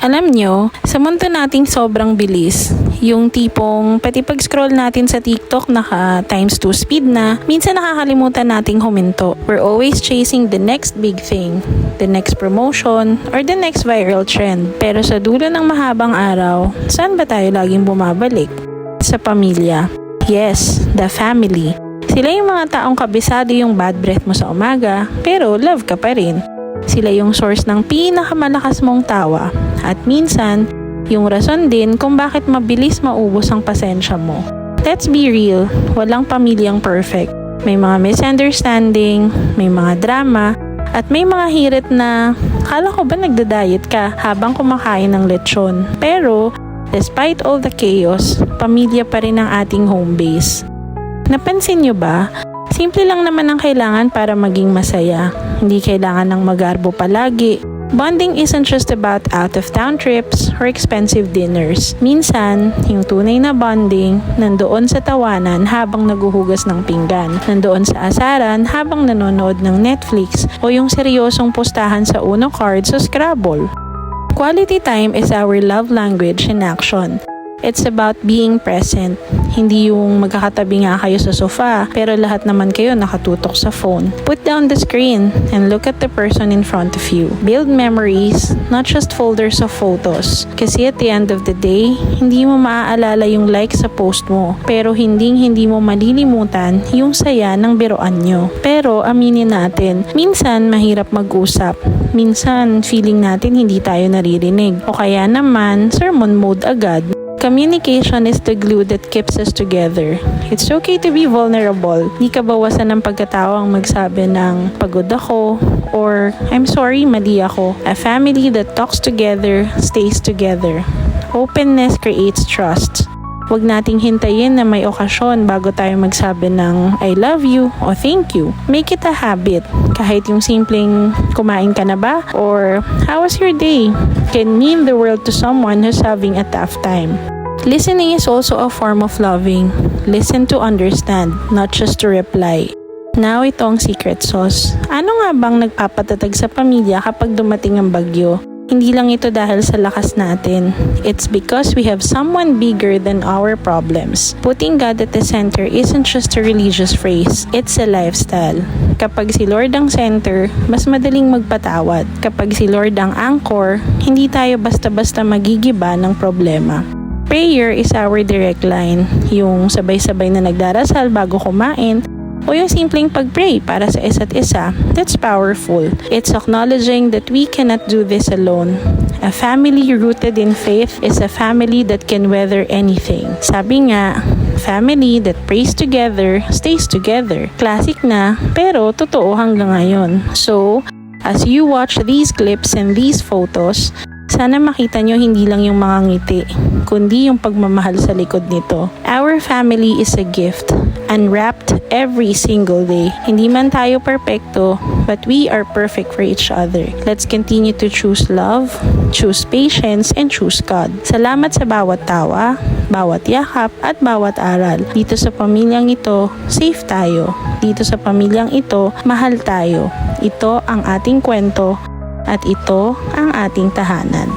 Alam nyo, sa mundo nating sobrang bilis, yung tipong pati pag-scroll natin sa TikTok naka times 2 speed na, minsan nakakalimutan nating huminto. We're always chasing the next big thing, the next promotion, or the next viral trend. Pero sa dulo ng mahabang araw, saan ba tayo laging bumabalik? Sa pamilya. Yes, the family. Sila yung mga taong kabisado yung bad breath mo sa umaga, pero love ka pa rin. Sila yung source ng pinakamalakas mong tawa. At minsan, yung rason din kung bakit mabilis maubos ang pasensya mo. Let's be real, walang pamilyang perfect. May mga misunderstanding, may mga drama, at may mga hirit na kala ko ba nagda-diet ka habang kumakain ng lechon. Pero, despite all the chaos, pamilya pa rin ang ating home base. Napansin nyo ba? Simple lang naman ang kailangan para maging masaya. Hindi kailangan ng magarbo palagi. Bonding isn't just about out-of-town trips or expensive dinners. Minsan, yung tunay na bonding, nandoon sa tawanan habang naguhugas ng pinggan, nandoon sa asaran habang nanonood ng Netflix, o yung seryosong pustahan sa Uno cards o Scrabble. Quality time is our love language in action. It's about being present. Hindi yung magkakatabi nga kayo sa sofa, pero lahat naman kayo nakatutok sa phone. Put down the screen and look at the person in front of you. Build memories, not just folders of photos. Kasi at the end of the day, hindi mo maaalala yung like sa post mo, pero hindi mo malilimutan yung saya ng biroan nyo. Pero aminin natin, minsan mahirap mag-usap. Minsan feeling natin hindi tayo naririnig. O kaya naman, sermon mode agad. Communication is the glue that keeps us together. It's okay to be vulnerable. Di ka bawasan ng pagkatao ang magsabi ng pagod ako or I'm sorry, mali ako. A family that talks together stays together. Openness creates trust. Huwag nating hintayin na may okasyon bago tayo magsabi ng I love you o thank you. Make it a habit. Kahit yung simpleng kumain ka na ba or how was your day can mean the world to someone who's having a tough time. Listening is also a form of loving. Listen to understand, not just to reply. Now, ito ang secret sauce. Ano nga bang nagpapatatag sa pamilya kapag dumating ang bagyo? Hindi lang ito dahil sa lakas natin. It's because we have someone bigger than our problems. Putting God at the center isn't just a religious phrase. It's a lifestyle. Kapag si Lord ang center, mas madaling magpatawad. Kapag si Lord ang anchor, hindi tayo basta-basta magigiba ng problema. Prayer is our direct line. Yung sabay-sabay na nagdarasal bago kumain, o yung simpleng pag-pray para sa isa't isa. That's powerful. It's acknowledging that we cannot do this alone. A family rooted in faith is a family that can weather anything. Sabi nga, family that prays together stays together. Classic na, pero totoo hanggang ngayon. So, as you watch these clips and these photos, sana makita nyo hindi lang yung mga ngiti, kundi yung pagmamahal sa likod nito. Our family is a gift, unwrapped every single day. Hindi man tayo perfecto, but we are perfect for each other. Let's continue to choose love, choose patience, and choose God. Salamat sa bawat tawa, bawat yakap, at bawat aral. Dito sa pamilyang ito, safe tayo. Dito sa pamilyang ito, mahal tayo. Ito ang ating kwento, at ito ang ating tahanan.